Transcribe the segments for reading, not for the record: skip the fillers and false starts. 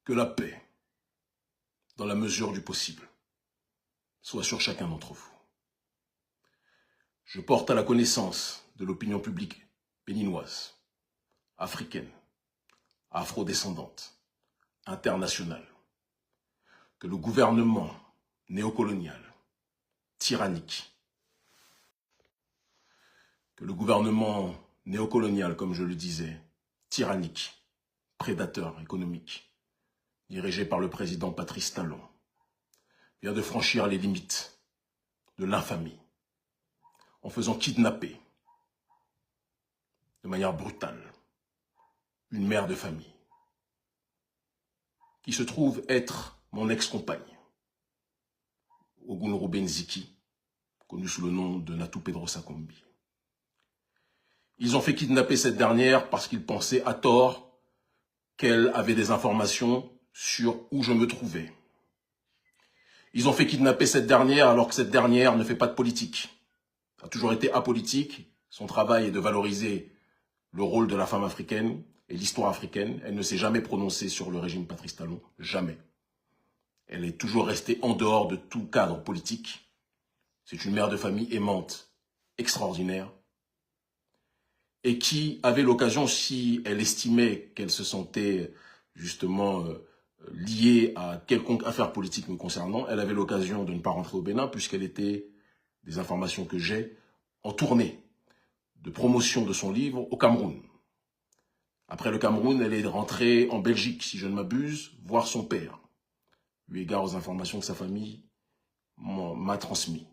que la paix, dans la mesure du possible, soit sur chacun d'entre vous. Je porte à la connaissance de l'opinion publique béninoise, africaine, afrodescendante, internationale, que le gouvernement néocolonial, tyrannique, comme je le disais, tyrannique, prédateur économique, dirigé par le président Patrice Talon, vient de franchir les limites de l'infamie en faisant kidnapper de manière brutale une mère de famille qui se trouve être mon ex-compagne, Ogunro Benziki, connu sous le nom de Natou Pedrosa Kombi. Ils ont fait kidnapper cette dernière parce qu'ils pensaient à tort qu'elle avait des informations sur où je me trouvais. Ils ont fait kidnapper cette dernière alors que cette dernière ne fait pas de politique. Elle a toujours été apolitique. Son travail est de valoriser le rôle de la femme africaine et l'histoire africaine. Elle ne s'est jamais prononcée sur le régime Patrice Talon. Jamais. Elle est toujours restée en dehors de tout cadre politique. C'est une mère de famille aimante, extraordinaire, et qui avait l'occasion, si elle estimait qu'elle se sentait justement liée à quelconque affaire politique me concernant, elle avait l'occasion de ne pas rentrer au Bénin puisqu'elle était, des informations que j'ai, en tournée de promotion de son livre au Cameroun. Après le Cameroun, elle est rentrée en Belgique, si je ne m'abuse, voir son père, eu égard aux informations que sa famille m'a transmises.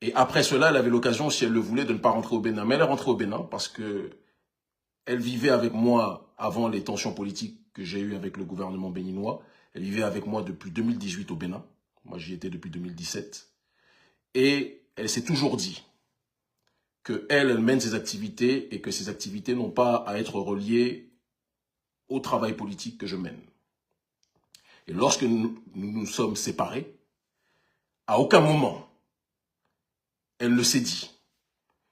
Et après cela, elle avait l'occasion, si elle le voulait, de ne pas rentrer au Bénin. Mais elle est rentrée au Bénin parce que elle vivait avec moi avant les tensions politiques que j'ai eues avec le gouvernement béninois. Elle vivait avec moi depuis 2018 au Bénin. Moi, j'y étais depuis 2017. Et elle s'est toujours dit qu'elle mène ses activités et que ces activités n'ont pas à être reliées au travail politique que je mène. Et lorsque nous sommes séparés, à aucun moment, elle ne s'est dit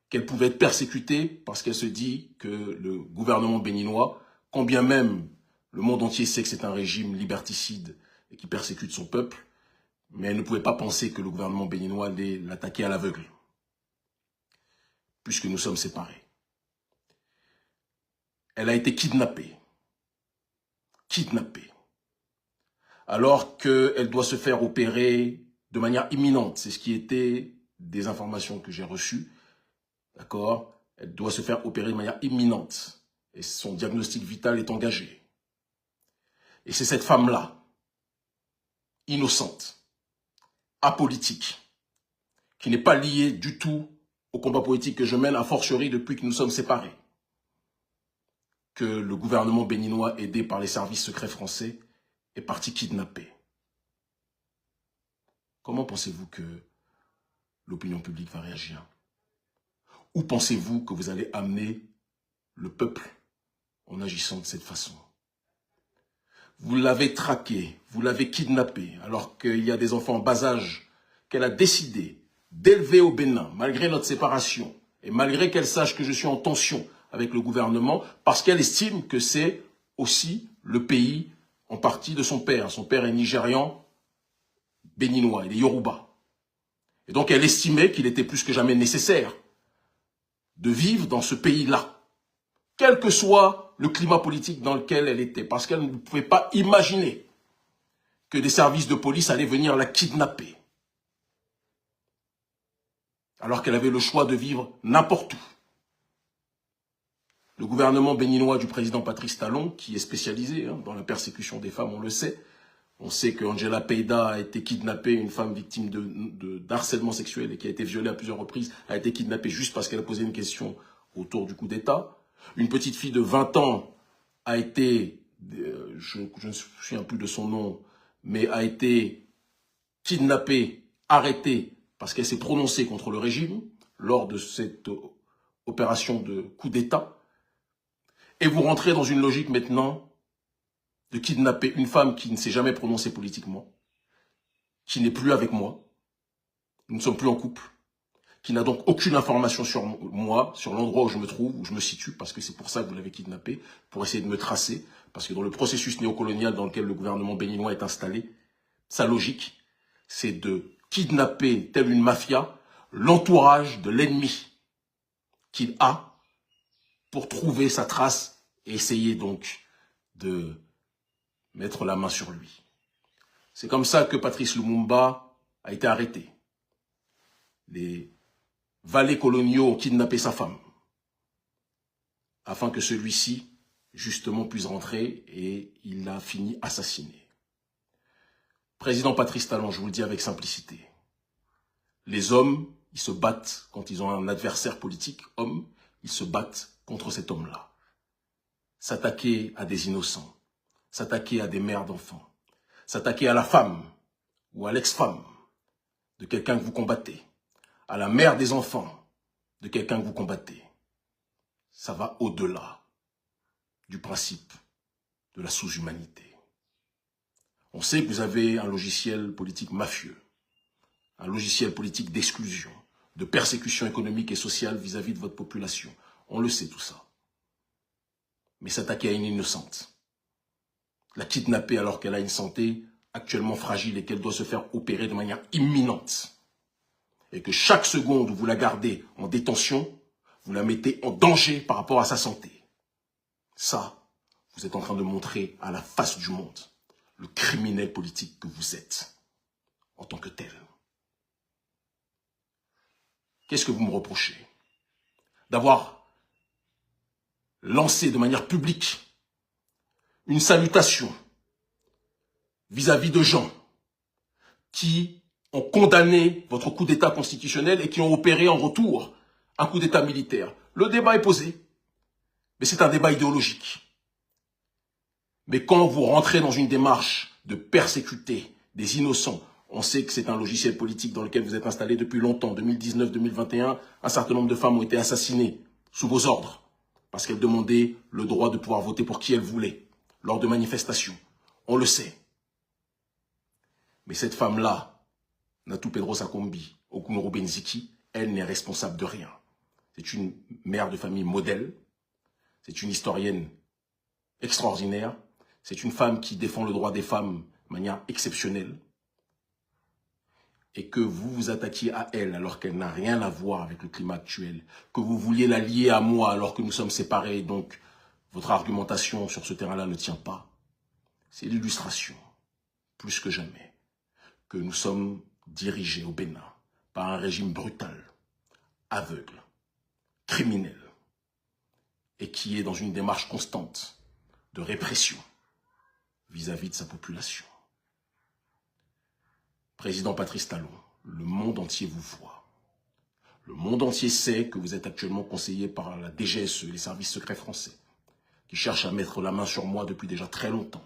qu'elle pouvait être persécutée parce qu'elle se dit que le gouvernement béninois, quand bien même le monde entier sait que c'est un régime liberticide et qui persécute son peuple, mais elle ne pouvait pas penser que le gouvernement béninois allait l'attaquer à l'aveugle, puisque nous sommes séparés. Elle a été kidnappée, alors qu'elle doit se faire opérer de manière imminente. C'est ce qui était des informations que j'ai reçues. D'accord? Elle doit se faire opérer de manière imminente. Et son diagnostic vital est engagé. Et c'est cette femme-là, innocente, apolitique, qui n'est pas liée du tout au combat politique que je mène, a fortiori depuis que nous sommes séparés, que le gouvernement béninois, aidé par les services secrets français, est parti kidnapper. Comment pensez-vous que l'opinion publique va réagir? Où pensez-vous que vous allez amener le peuple en agissant de cette façon? Vous l'avez traqué, vous l'avez kidnappé, alors qu'il y a des enfants en bas âge qu'elle a décidé d'élever au Bénin, malgré notre séparation, et malgré qu'elle sache que je suis en tension avec le gouvernement, parce qu'elle estime que c'est aussi le pays en partie de son père. Son père est nigérian, béninois, il est Yoruba. Et donc elle estimait qu'il était plus que jamais nécessaire de vivre dans ce pays-là, quel que soit le climat politique dans lequel elle était, parce qu'elle ne pouvait pas imaginer que des services de police allaient venir la kidnapper, alors qu'elle avait le choix de vivre n'importe où. Le gouvernement béninois du président Patrice Talon, qui est spécialisé dans la persécution des femmes, on le sait. On sait qu'Angela Peyda a été kidnappée, une femme victime d'harcèlement sexuel et qui a été violée à plusieurs reprises, a été kidnappée juste parce qu'elle a posé une question autour du coup d'État. Une petite fille de 20 ans a été, je ne me souviens plus de son nom, mais a été kidnappée, arrêtée, parce qu'elle s'est prononcée contre le régime lors de cette opération de coup d'État. Et vous rentrez dans une logique maintenant de kidnapper une femme qui ne s'est jamais prononcée politiquement, qui n'est plus avec moi, nous ne sommes plus en couple, qui n'a donc aucune information sur moi, sur l'endroit où je me trouve, où je me situe, parce que c'est pour ça que vous l'avez kidnappée, pour essayer de me tracer, Parce que dans le processus néocolonial dans lequel le gouvernement béninois est installé, sa logique, c'est de kidnapper, telle une mafia, l'entourage de l'ennemi qu'il a pour trouver sa trace et essayer donc de mettre la main sur lui. C'est comme ça que Patrice Lumumba a été arrêté. Les valets coloniaux ont kidnappé sa femme afin que celui-ci, justement, puisse rentrer et il a fini assassiné. Président Patrice Talon, je vous le dis avec simplicité, les hommes, ils se battent quand ils ont un adversaire politique, homme, ils se battent contre cet homme-là. S'attaquer à des innocents, s'attaquer à des mères d'enfants, s'attaquer à la femme ou à l'ex-femme de quelqu'un que vous combattez, à la mère des enfants de quelqu'un que vous combattez, ça va au-delà du principe de la sous-humanité. On sait que vous avez un logiciel politique mafieux, un logiciel politique d'exclusion, de persécution économique et sociale vis-à-vis de votre population. On le sait tout ça. Mais s'attaquer à une innocente, la kidnapper alors qu'elle a une santé actuellement fragile et qu'elle doit se faire opérer de manière imminente, et que chaque seconde où vous la gardez en détention, vous la mettez en danger par rapport à sa santé. Ça, vous êtes en train de montrer à la face du monde le criminel politique que vous êtes en tant que tel. Qu'est-ce que vous me reprochez? D'avoir lancé de manière publique une salutation vis-à-vis de gens qui ont condamné votre coup d'État constitutionnel et qui ont opéré en retour un coup d'État militaire. Le débat est posé, mais c'est un débat idéologique. Mais quand vous rentrez dans une démarche de persécuter des innocents, on sait que c'est un logiciel politique dans lequel vous êtes installé depuis longtemps, 2019-2021, un certain nombre de femmes ont été assassinées sous vos ordres, parce qu'elles demandaient le droit de pouvoir voter pour qui elles voulaient, lors de manifestations. On le sait. Mais cette femme-là, Natou Pedrosa Kombi, Okunoro Benziki, elle n'est responsable de rien. C'est une mère de famille modèle, c'est une historienne extraordinaire, c'est une femme qui défend le droit des femmes de manière exceptionnelle, et que vous vous attaquiez à elle alors qu'elle n'a rien à voir avec le climat actuel, que vous vouliez la lier à moi alors que nous sommes séparés, donc votre argumentation sur ce terrain-là ne tient pas. C'est l'illustration, plus que jamais, que nous sommes dirigés au Bénin par un régime brutal, aveugle, criminel, et qui est dans une démarche constante de répression vis-à-vis de sa population. Président Patrice Talon, le monde entier vous voit. Le monde entier sait que vous êtes actuellement conseillé par la DGSE, les services secrets français, qui cherchent à mettre la main sur moi depuis déjà très longtemps,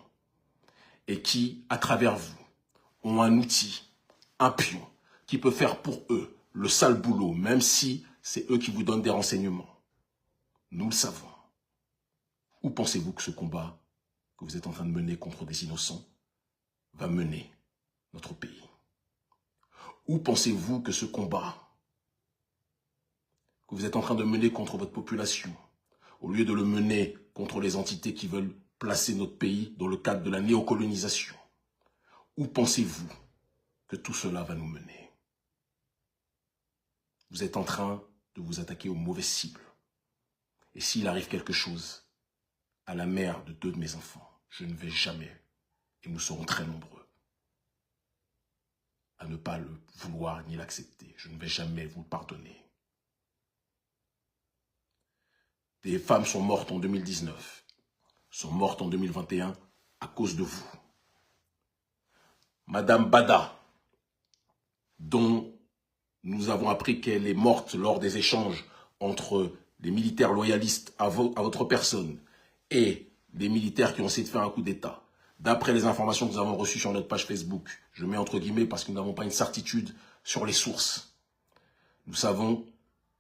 et qui, à travers vous, ont un outil, un pion, qui peut faire pour eux le sale boulot, même si c'est eux qui vous donnent des renseignements. Nous le savons. Où pensez-vous que ce combat que vous êtes en train de mener contre des innocents va mener notre pays? Où pensez-vous que ce combat que vous êtes en train de mener contre votre population, au lieu de le mener contre les entités qui veulent placer notre pays dans le cadre de la néocolonisation, où pensez-vous que tout cela va nous mener? Vous êtes en train de vous attaquer aux mauvaises cibles. Et s'il arrive quelque chose à la mère de 2 de mes enfants, je ne vais jamais, et nous serons très nombreux, à ne pas le vouloir ni l'accepter. Je ne vais jamais vous le pardonner. Des femmes sont mortes en 2019, sont mortes en 2021 à cause de vous. Madame Bada, dont nous avons appris qu'elle est morte lors des échanges entre les militaires loyalistes à votre personne et les militaires qui ont essayé de faire un coup d'État. D'après les informations que nous avons reçues sur notre page Facebook, je mets entre guillemets parce que nous n'avons pas une certitude sur les sources. Nous savons,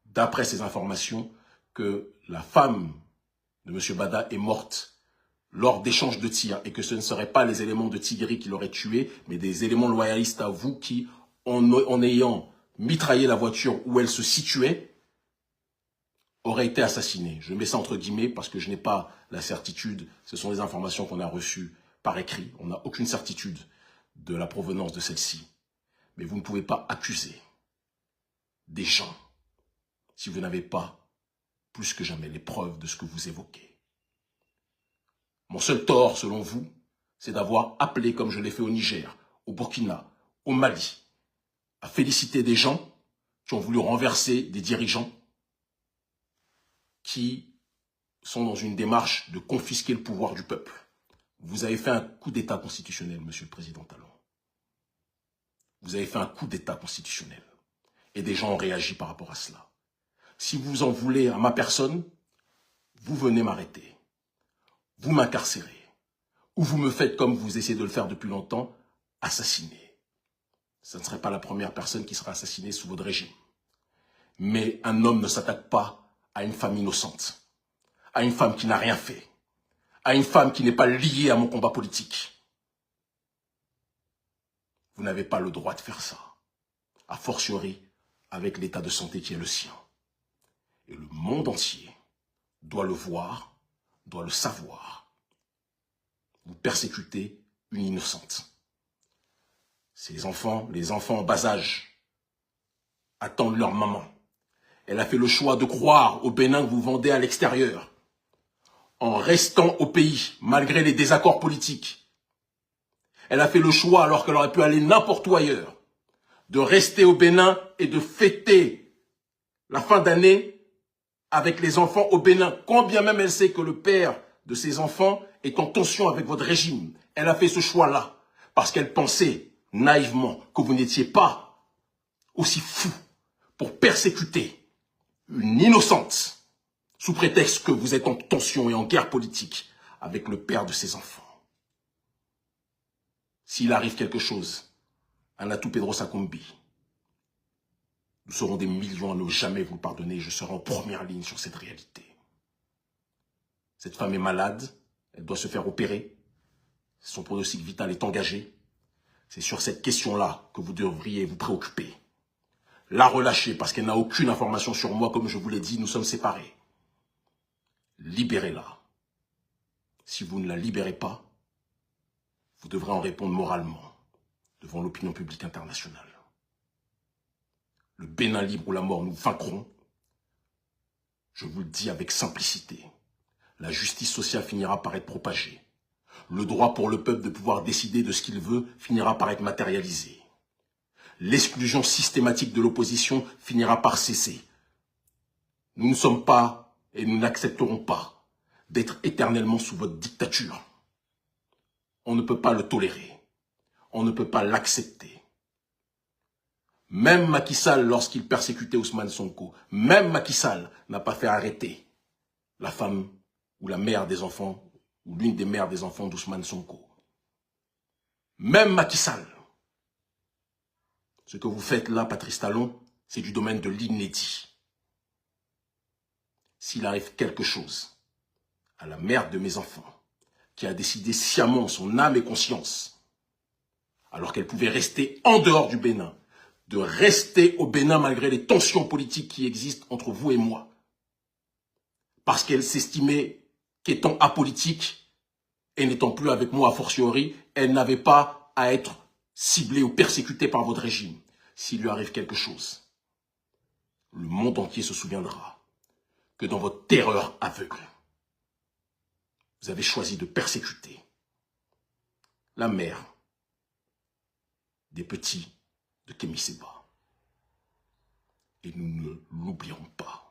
d'après ces informations, que la femme de M. Bada est morte lors d'échanges de tirs et que ce ne seraient pas les éléments de Tigri qui l'auraient tuée, mais des éléments loyalistes à vous qui, en ayant mitraillé la voiture où elle se situait, aurait été assassiné. Je mets ça entre guillemets parce que je n'ai pas la certitude. Ce sont des informations qu'on a reçues par écrit. On n'a aucune certitude de la provenance de celle-ci. Mais vous ne pouvez pas accuser des gens si vous n'avez pas plus que jamais les preuves de ce que vous évoquez. Mon seul tort, selon vous, c'est d'avoir appelé, comme je l'ai fait au Niger, au Burkina, au Mali, à féliciter des gens qui ont voulu renverser des dirigeants qui sont dans une démarche de confisquer le pouvoir du peuple. Vous avez fait un coup d'État constitutionnel, Monsieur le Président Talon. Vous avez fait un coup d'État constitutionnel. Et des gens ont réagi par rapport à cela. Si vous en voulez à ma personne, vous venez m'arrêter. Vous m'incarcérez. Ou vous me faites comme vous essayez de le faire depuis longtemps, assassiner. Ce ne serait pas la première personne qui sera assassinée sous votre régime. Mais un homme ne s'attaque pas à une femme innocente, à une femme qui n'a rien fait, à une femme qui n'est pas liée à mon combat politique. Vous n'avez pas le droit de faire ça, a fortiori avec l'état de santé qui est le sien. Et le monde entier doit le voir, doit le savoir. Vous persécutez une innocente. Les enfants en bas âge, attendent leur maman. Elle a fait le choix de croire au Bénin que vous vendez à l'extérieur, en restant au pays, malgré les désaccords politiques. Elle a fait le choix, alors qu'elle aurait pu aller n'importe où ailleurs, de rester au Bénin et de fêter la fin d'année avec les enfants au Bénin, quand bien même elle sait que le père de ses enfants est en tension avec votre régime. Elle a fait ce choix-là, parce qu'elle pensait naïvement que vous n'étiez pas aussi fou pour persécuter une innocente, sous prétexte que vous êtes en tension et en guerre politique avec le père de ses enfants. S'il arrive quelque chose à Natou Pedrosa Kombi, nous serons des millions à ne jamais vous le pardonner. Je serai en première ligne sur cette réalité. Cette femme est malade, elle doit se faire opérer. Son pronostic vital est engagé. C'est sur cette question-là que vous devriez vous préoccuper. La relâcher parce qu'elle n'a aucune information sur moi, comme je vous l'ai dit, nous sommes séparés. Libérez-la. Si vous ne la libérez pas, vous devrez en répondre moralement devant l'opinion publique internationale. Le Bénin libre ou la mort, nous vaincrons. Je vous le dis avec simplicité. La justice sociale finira par être propagée. Le droit pour le peuple de pouvoir décider de ce qu'il veut finira par être matérialisé. L'exclusion systématique de l'opposition finira par cesser. Nous ne sommes pas et nous n'accepterons pas d'être éternellement sous votre dictature. On ne peut pas le tolérer. On ne peut pas l'accepter. Même Macky Sall, lorsqu'il persécutait Ousmane Sonko, même Macky Sall n'a pas fait arrêter la femme ou la mère des enfants, ou l'une des mères des enfants d'Ousmane Sonko. Même Macky Sall. Ce que vous faites là, Patrice Talon, c'est du domaine de l'inédit. S'il arrive quelque chose à la mère de mes enfants, qui a décidé sciemment son âme et conscience, alors qu'elle pouvait rester en dehors du Bénin, de rester au Bénin malgré les tensions politiques qui existent entre vous et moi, parce qu'elle s'estimait qu'étant apolitique et n'étant plus avec moi a fortiori, elle n'avait pas à être ciblée ou persécutée par votre régime. S'il lui arrive quelque chose, le monde entier se souviendra que dans votre terreur aveugle, vous avez choisi de persécuter la mère des petits de Kémy Séba. Et nous ne l'oublierons pas.